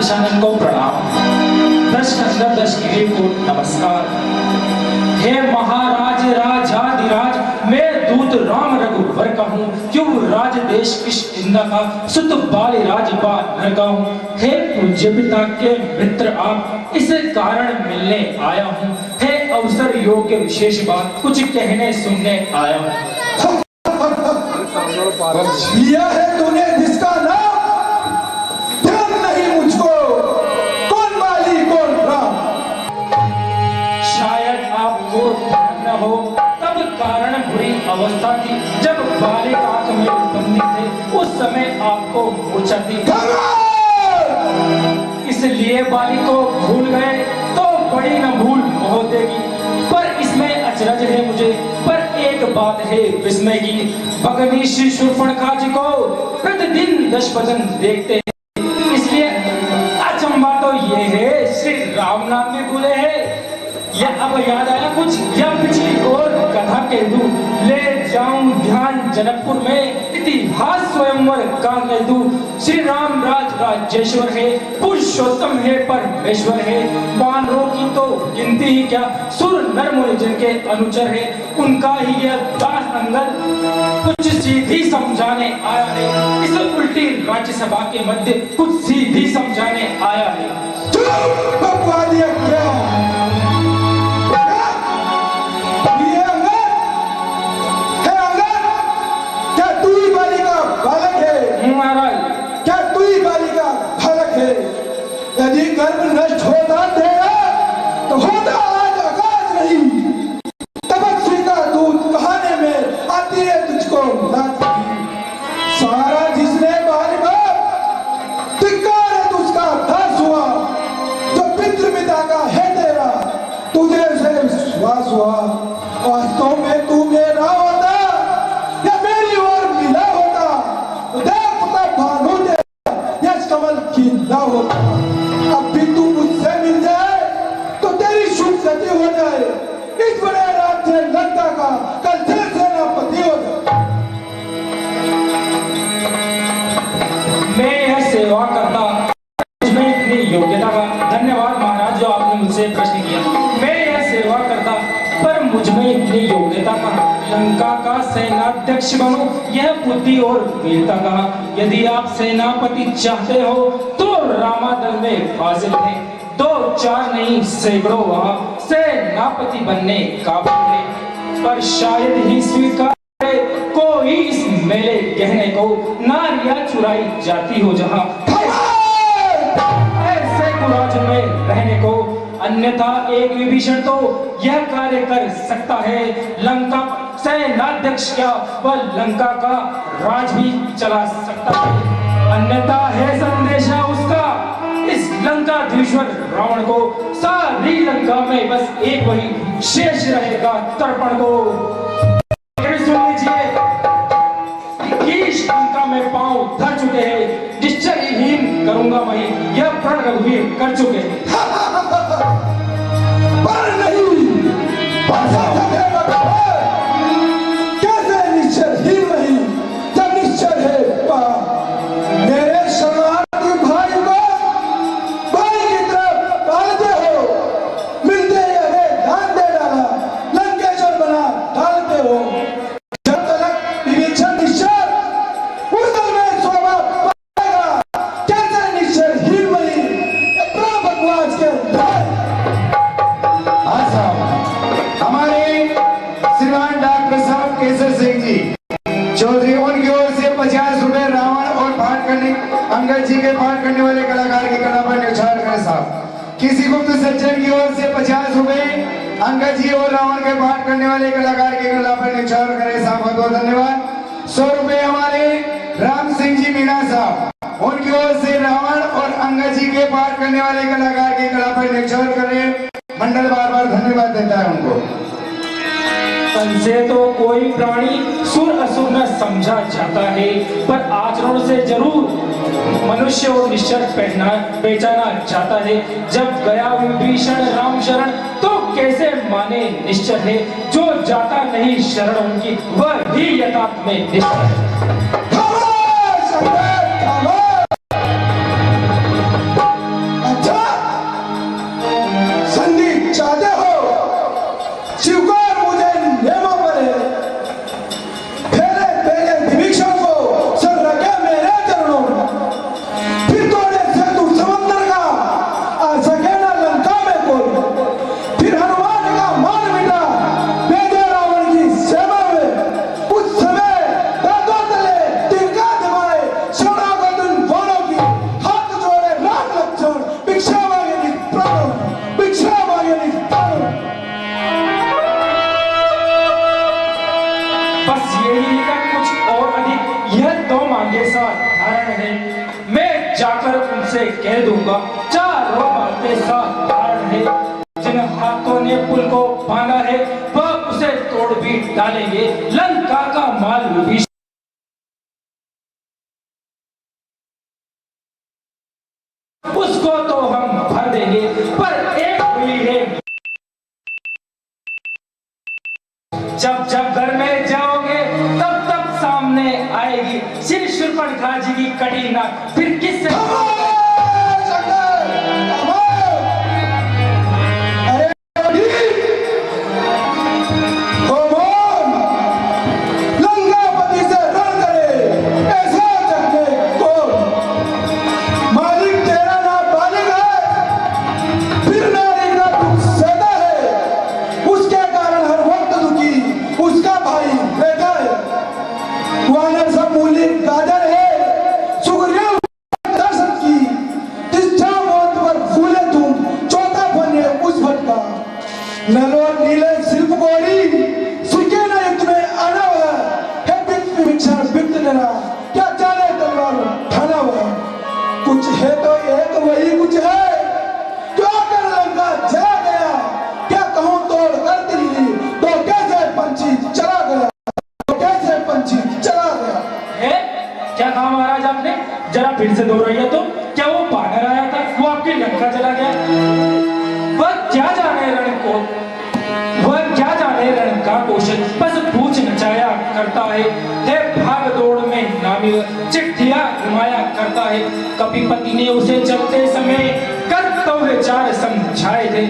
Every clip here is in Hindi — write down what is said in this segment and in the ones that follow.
दशानन को प्रणाम, दश नंदन दश गिरी को नमस्कार। हे महाराज राजाधिराज, मैं दूत राम रघुवर का हूँ, क्यों राज देश किष्किंधा का सुत बाली राजपाल का हूँ। हे पूज्य पिता के मित्र आप, इस कारण मिलने आया हूँ। हे अवसर योग्य विशेष बात कुछ कहने सुनने आया हूँ। लिया है तूने जिसका नाम, ध्यान नहीं मुझको, कौन बाली कौन राम। शायद आपको न हो, तब कारण बुरी अवस्था थी, जब बाली आंख में बंदी थे, उस समय आपको मूर्छा थी। इसलिए बाली को भूल गए तो बड़ी न भूल हो देगी। पर इसमें अचरज है मुझे, पर एक बात है विस्मय की, भगनी श्री शूर्पणखा जी को प्रतिदिन 10 भजन देखते हैं, इसलिए अचंबा तो ये है श्री राम नाम में भूले हैं। या अब याद आया कुछ, या पिछली और कथा कह दूं, ले जाऊं ध्यान जनकपुर में, इतिहास स्वयंवर का कह दूं। श्री राम राजेश्वर है, पुरुषोत्तम है, परमेश्वर है, वानरों की तो गिनती ही क्या, सुर नर मुनि जिनके अनुचर है, उनका ही यह दास अंगद कुछ सीधी समझाने आया है। इस उल्टी राज्यसभा के मध्य कुछ सीधी समझाने आया है। क्या तू ही बाली का बालक है? यदि गर्भ नष्ट होता तेरा तो होता आज आकाश नहीं। तपस्वी का दूध कहाने में आती है तुझको सारा जिसने बाली बाप धिक्कार है तुझका दास हुआ, जो पितृ पिता का है तेरा तुझे से विश्वास हुआ। वास्तव में तू मेरा होता या मेरी ओर मिला होता तो देवता भानु दे यश कमल की ना होता। अब भी तू मुझसे मिल जाए तो तेरी शुभ गति हो जाए। इस बड़े राज्य लंका का कल से सेनापति हो जाए। मैं यह सेवा करता, मुझमें इतनी योग्यता का, धन्यवाद महाराज जो आपने मुझसे प्रश्न किया। मैं यह सेवा करता पर मुझमें इतनी योग्यता का, लंका का सेनाध्यक्ष बनूं, यह बुद्धि और वीरता का। यदि आप सेनापति चाहते हो तो रामादल में हाजिर थे, 2-4 नहीं सैकड़ों वहां सेनापति बनने काबिल थे। पर शायद ही स्वीकार कोई इस मेले कहने को, नारियां चुराई जाती हो जहां, ऐसे कुराज में रहने को। अन्यथा एक विभीषण तो यह कार्य कर सकता है, लंका सेनाध्यक्ष क्या वह लंका का राज भी चला सकता है। अन्यथा है संदेशा उसका इस लंकाधीश्वर रावण को, सारी लंका में बस एक वही शेष रहेगा तर्पण को। सुन लीजिए, लंका में पांव धर चुके हैं, निश्चयहीन करूंगा वही, यह प्रण रघुवीर कर चुके हैं। पर नहीं कैसे निश्चयहीन नहीं, जब निश्चय है मेरे शरणार्थी भाई को भाई की तरफ पालते हो, मिलते ही दान दे डाला, लंकेश्वर बना डालते हो। जब तक विवेचन निश्चय उस दल में शोभा पाएगा, कैसे निश्चयहीन नहीं, बकवास के हमारे श्रीमान डॉक्टर साहब केसर सिंह जी चौधरी, उनकी ओर से 50 रुपए रावण और पाठ करने अंगद जी के पाठ करने वाले कलाकार की कला पर न्यौछावर करें साहब। किसी गुप्त सज्जन की ओर से 50 रुपए अंगद जी और रावण के पाठ करने वाले कलाकार की कला पर न्यौछावर करें साहब, बहुत बहुत धन्यवाद। 100 रुपए हमारे राम सिंह जी मीणा साहब, उनकी ओर से रावण और अंगद जी के पाठ करने वाले कलाकार की कला पर न्यौछावर करें। मंडल बार बार धन्यवाद देता है उनको। तन से तो कोई प्राणी सुर असुर न समझा जाता है, पर आचरण से जरूर मनुष्य और निश्चर पहचाना जाता है। जब गया विभीषण राम शरण तो कैसे माने निश्चर है, जो जाता नहीं शरण उनकी वह ही यथार्थ में निश्चर है। कारण है। मैं जाकर उनसे कह दूंगा, चारों बातें साथ कारण है। जिन हाथों ने पुल को बांधा है वह उसे तोड़ भी डालेंगे। लंका का माल भी उसको तो हम भर देंगे, पर एक हुई है, जब जब घर में जाओगे तब तब सामने आएगी श्री शूर्पणखा जी की कड़ी नाक। फिर किससे नलोर नीले शिल्प गोरी सिके न युद्ध में आना हुआ है बिक्त विक्षण बिक्त नरा क्या जाने तलवार ठाना हुआ। कुछ है तो एक वही कुछ है क्या कर लंका चला गया। क्या कहूँ तोड़ कर दिल्ली तो कैसे पंछी चला गया, तो कैसे पंछी चला गया है। क्या कहा महाराज आपने, जरा फिर से दोहराइए। तो क्या वो बानर आया था, वो आपकी लंका चला गया? वह क्या जाने रण को, वह क्या जाने रण का कौशल, बस पूछ नचाया करता है भाग दौड़ में नामी चिट्ठियां घुमाया करता है। कभी पति ने उसे चलते समय कर्तव्य चार समझाए थे,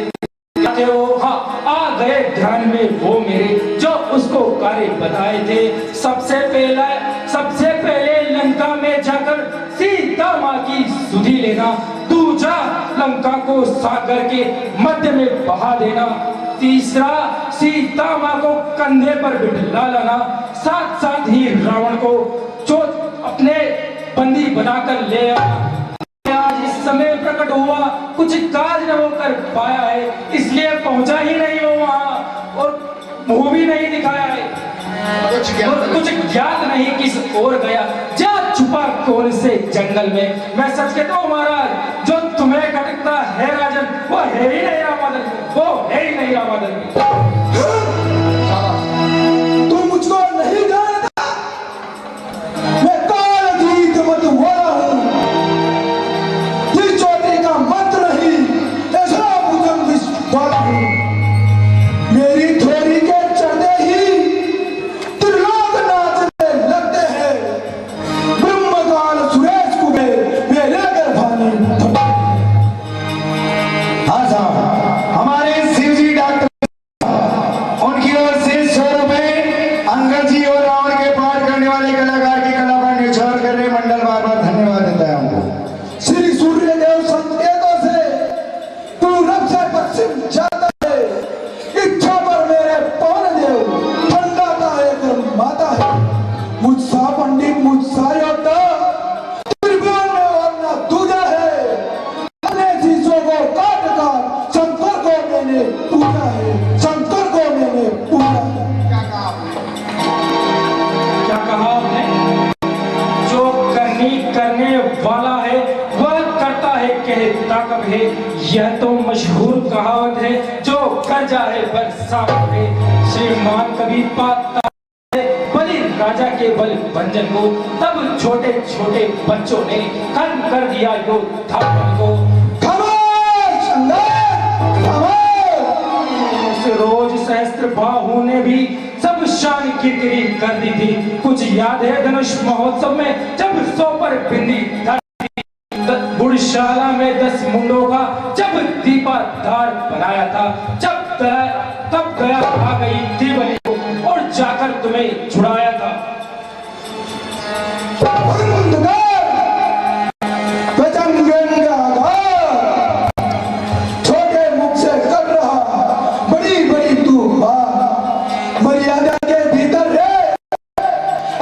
हाँ आ गए ध्यान में वो मेरे जो उसको कार्य बताए थे। सबसे पहले लंका में जाकर सीता माँ की सुधि लेना, दूसरा लंका को सागर के मध्य में बहा देना, तीसरा सीता माँ को कंधे पर बिठा लाना, साथ साथ ही रावण को जो अपने बंदी बनाकर ले आना। आज इस समय प्रकट हुआ कुछ काज न वो कर पाया है, इसलिए पहुंचा ही नहीं वो वहां और मुंह भी नहीं दिखाया है। कुछ ज्ञात नहीं किस ओर गया, जा छुपा कौन से जंगल में। मैं सच कहता हूँ महाराज, जो तुम्हें खटकता है राजन वो है ही नहीं रामादल, वो है ही नहीं रामादल। तू मुझको नहीं जानता, मैं काल जीत मत बोला हूँ। चोटी का मत नहीं ऐसा बुझन विश्वास हूँ। मेरी थोड़ी के चढ़ते ही त्रिलोक नाचने लगते हैं। ब्रह्मकाल सुरेश कुबेर मेरे गर्भानी। हाँ साहब, हमारे शिवजी डॉक्टर उनकी ओर से 100 रुपए अंगद जी और रावण के पाठ करने वाले कलाकार की कला पर न्यौछावर कर रहे मंडल बार बार धन्यवाद देता है उनको। श्री सूर्यदेव संकेतों से पूरब से पश्चिम जाता है, इच्छा पर मेरे पवन देव ठंडाता है माता है। मुझसा पंडित मुझसा योद्धा त्रिभुवन में और न दूजा है। अपने शीशों को काट काट शंकर को मैंने पूजा है, शंकर को मैंने पूजा है। क्या कहा आपने? जो करने वाला है वह करता है कहता कब है। यह तो मशहूर कहावत है, जो कर जाए बरसात है। श्रीमान कभी पाता है बलि राजा के बल भंजन को, तब छोटे छोटे बच्चों ने खत्म कर दिया योद्धा को। रोज सहस्त्र बाहु ने भी सब शान किरकिरी कर दी थी। कुछ याद है धनुष महोत्सव में जब 100 पर बिंदी बुढ़शाला में 10 मुंडों का जब दीपाधार बनाया था, तब गया आ गई थी बलि को और जाकर तुम्हें छुड़ाया था। छोटे मुख से कर रहा बड़ी बड़ी तू मर्यादा के भीतर है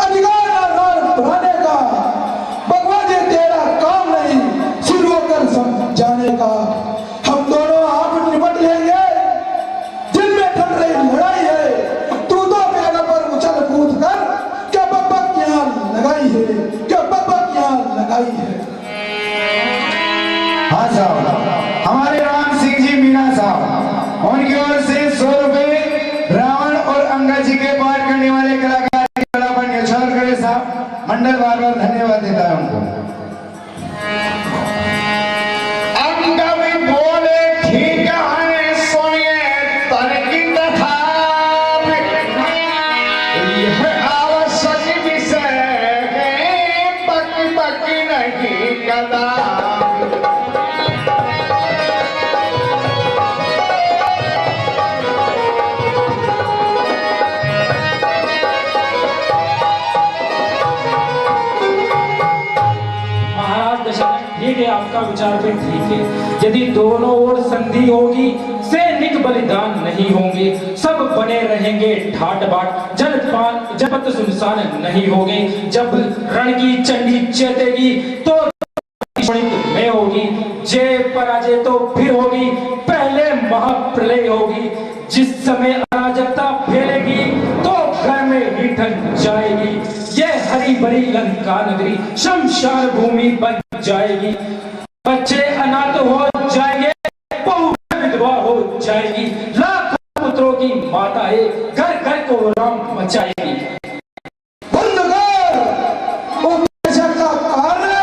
अधिकार बढ़ाने का। भगवान जी तेरा काम नहीं सिर होकर समझाने का। हम दोनों आप निपट लेंगे, जिनमें ठंड रही लड़ाई है। तू तो पेड़ पर उछल कूद कर आई है। हाँ साहब, हमारे राम सिंह जी मीना साहब, उनकी ओर से 100 रुपए रावण और अंगा जी के पाठ करने वाले कलाकार की कला पर न्यौछावर करे साहब। मंडल बार बार धन्यवाद देता है उनको। अंगा भी बोले ठीक है, सुनिए तनकी तथा यह आवश्यक विषय है, पकी पकी नहीं कदा। ठीक है, आपका विचार भी ठीक है। यदि दोनों ओर संधि होगी, सैनिक बलिदान नहीं होंगे, सब बने रहेंगे ठाट बाट, जलपान जपत सुनसान नहीं होंगे। जब रण की चंडी चेतेगी तो में होगी, जय पराजय तो फिर होगी, पहले महाप्रलय होगी। जिस समय अराजकता फैलेगी तो घर में ही ढल जाएगी। ये हरी भरी लंका नगरी शमशान भूमि बन जाएगी। बच्चे अनाथ हो जाएंगे, बहू विधवा हो जाएगी, लाखों पुत्रों की माताएं घर घर को राम मचाएगी। बंद कर, उपनिषद का कार्य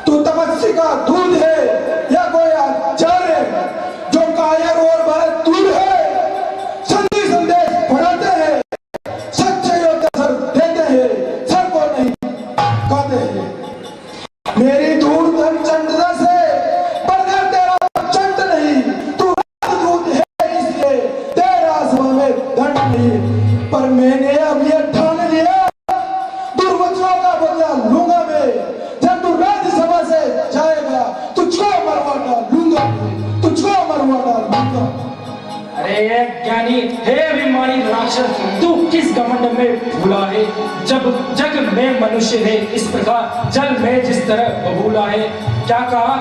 तू तपस्वी का दूध है या कोई आचार्य जो कायर और बहुत दूर है। संधि संदेश पढ़ाते हैं, सच्चे योद्धा सर देते हैं, सर को नहीं कहते हैं। मेरी दूर धन चंडता से बढ़कर तेरा चंड नहीं, तू राजदूत है इसलिए तेरा सभा में दंड नहीं। पर मैंने अब ये ठान लिया, दुर्वचनों का बदला लूंगा मैं। जब तू राज्यसभा से जाएगा तुझको मरवा डालूंगा, तुझको मरवा डालूंगा। अरे ज्ञानी हे अभिमानी राक्षस, तू किस घमंड में भूला है। जब जग में मनुष्य है इस प्रकार, जल में जिस तरह बबूला है। क्या कहा,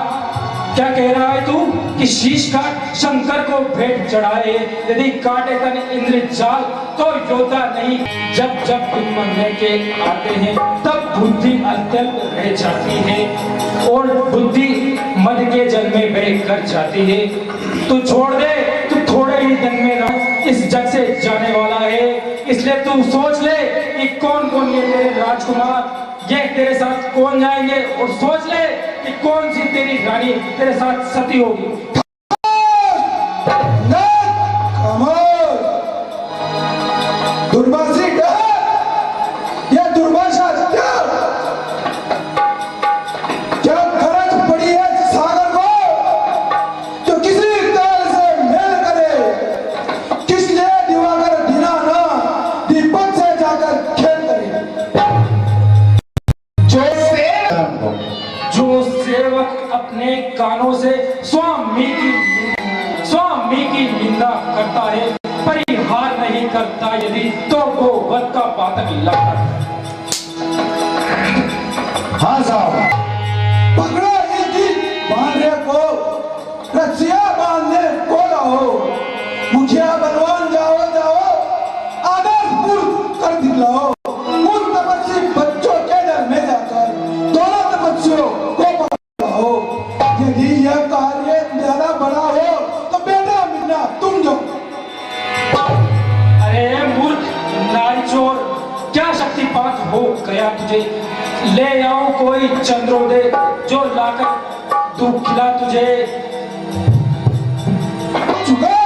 क्या कह रहा है तू कि शीश काट शंकर को भेंट चढ़ाए। यदि काटे तन इंद्र जाल तो योद्धा नहीं। जब जब मरने के आते हैं तब बुद्धि अत्यंत रह जाती है और बुद्धि मद के जल में बह कर जाती है। तू छोड़ दे, तू थोड़े ही दिन में इस जग से जाने वाला है। इसलिए तू सोच ले कि कौन कौन ये तेरे राजकुमार ये तेरे साथ कौन जाएंगे, और सोच ले कि कौन सी तेरी रानी तेरे साथ सती होगी। दुर्भाषी या दुर्भाषा क्या गरज पड़ी है सागर को जो किसी ताल से मेल करे। किस लिए दिवाकर दीनाना दीपक से जाकर खेल करे। जो सेवक अपने कानों से स्वामी की निंदा करता है, परिहार नहीं करता यदि तो वो वध का पातक लगता। हाँ साहब, पकड़ो इनकी बांधने को, रस्सियां बांधने को लाओ। मुखिया बनवान जाओ जाओ, आदर्श पूर्ण कर दिलाओ। उन तपस्वी बच्चों के दर में जाकर दोनों तपस्वियों को पकड़ाओ। यदि यह कार्य ज्यादा बड़ा हो तो बेटा मिलना तुम जो। अरे मूर्ख नारीचोर, क्या शक्तिपात हो गया तुझे। ले आओ कोई चंद्रोदय जो लाकर दूध खिला तुझे। चुका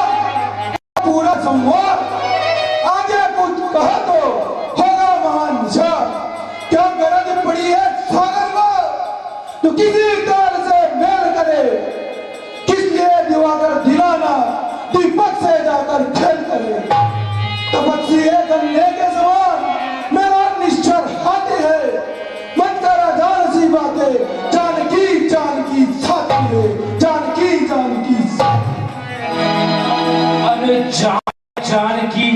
पूरा संवाद, आगे कुछ कहा तो होगा महान निशान। क्या गरज पड़ी है सागर को जो किसी तार से मेल करे। किस लिए दिवाकर दिलाना दीपक से जाकर खेल करे। तपस्वी गन्ने के समान मेरा निश्चर हाथी है। मत करा जान सी बातें, जानकी जानकी साथी है, जानकी साथी। अरे जानकी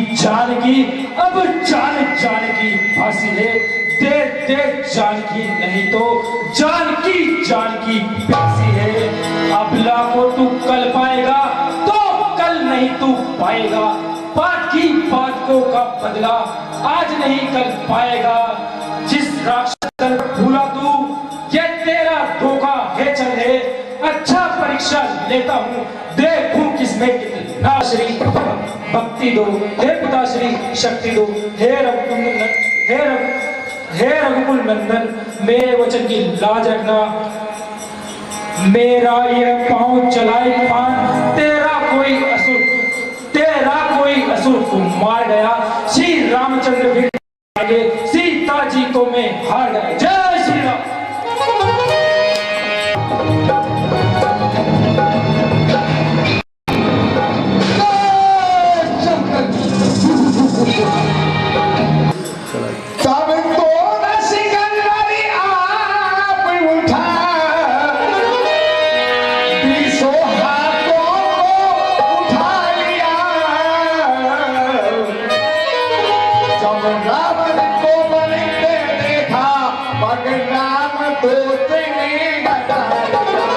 अब जानकी फांसी है। दे जानकी नहीं तो जानकी प्यासी है। अबला को तू कल पाएगा तो कल नहीं तू पाएगा। बात की बात को का बदला आज नहीं कल पाएगा। जिस राक्षस भूला तू ये तेरा धोखा है चल है। अच्छा परीक्षा लेता हूँ, देखूं किसमें कितना श्री भक्ति दो, हे पिताश्री शक्ति दो, हे रघुकुल नंदन मेरे वचन की लाज रखना। मेरा ये पांव चलाए पान, तेरा कोई असुर को मार गया। श्री रामचंद्र भी आगे, सीता जी को मैं हार गया। जय श्री राम। तब तो सिकंदरी आप उठा, बीसों हाथों को उठा लिया। जब रावण को बनते देखा, बलराम दूत ने घटा लिया।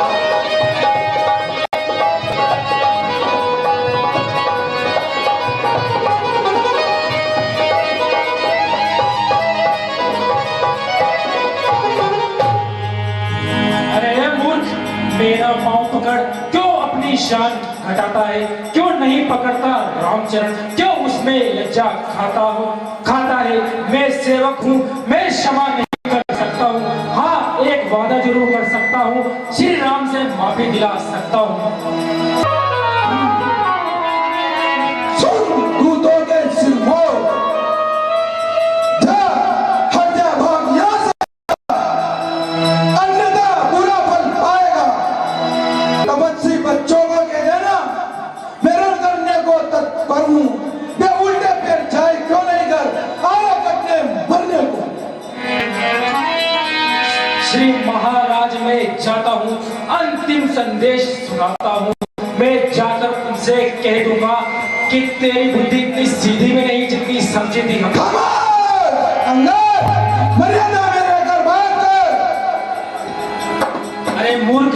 मेरा पांव पकड़ क्यों अपनी शान घटाता है, क्यों नहीं पकड़ता रामचरण, क्यों उसमें लज्जा खाता है। मैं सेवक हूँ, मैं क्षमा नहीं कर सकता हूँ। हाँ, एक वादा जरूर कर सकता हूँ, श्री राम से माफी दिला सकता हूँ। सुन दूतों के सिरमौर, जा हट जा, भाग यहाँ से, अन्यथा बुरा फल पाएगा। तपस्वी बच्चों को कह देना मेरा करने को तत्पर हूँ, वे उल्टे पैर जाए क्यों नहीं कर आया कटने मरने को। श्री महाराज मैं जाता हूँ, अंतिम संदेश सुनाता हूँ। मैं जाकर उनसे कह दूंगा कि तेरी बुद्धि इतनी सीधी में नहीं जितनी समझी थी हम। मर्यादा में रहकर बात कर। अरे मूर्ख,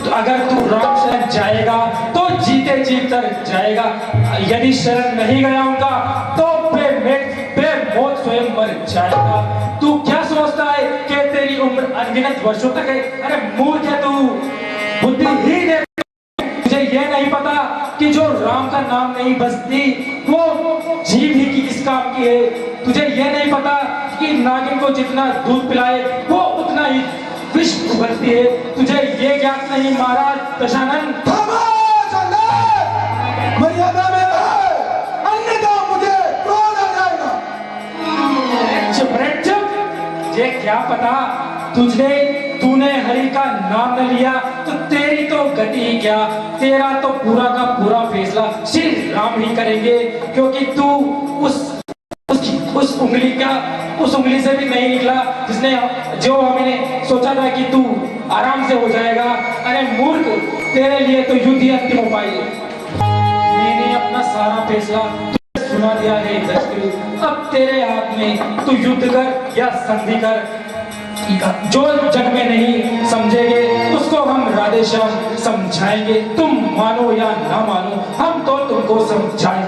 तो अगर तू राम शरण जाएगा तो जीते जी तर जाएगा। यदि शरण नहीं गया उनका तो मौत स्वयं मर जाएगा। तू क्या सोचता है कि तेरी उम्र अनगिनत वर्षों तक है? अरे मूर्ख है तू, बुद्धिहीन है। तुझे ये नहीं पता कि जो राम का नाम नहीं बसती वो जीव ही की किस काम की है। तुझे ये नहीं पता कि नागिन को जितना दूध पिलाए वो उतना ही विष उगलती है। तुझे ये ज्ञात नहीं महाराज दशानन। मर्यादा में रह, अन्यथा मुझे क्रोध आ जाएगा। चुप, ये क्या पता तूने हरि का नाम न लिया तो तेरी तो गति ही क्या। तेरा तो पूरा का पूरा फैसला श्री राम ही करेंगे, क्योंकि तू उस उंगली से भी नहीं निकला जो हमने सोचा था कि तू आराम से हो जाएगा। अरे मूर्ख, तेरे लिए तो युद्ध ही अंतिम उपाय है। मैंने अपना सारा फैसला सुना दिया है दशरथ। अब तेरे हाथ में, तू युद्ध कर या संधि कर। जो जग में नहीं समझेंगे उसको हम राधेश्याम समझाएंगे। तुम मानो या ना मानो, हम तो तुमको समझाएंगे।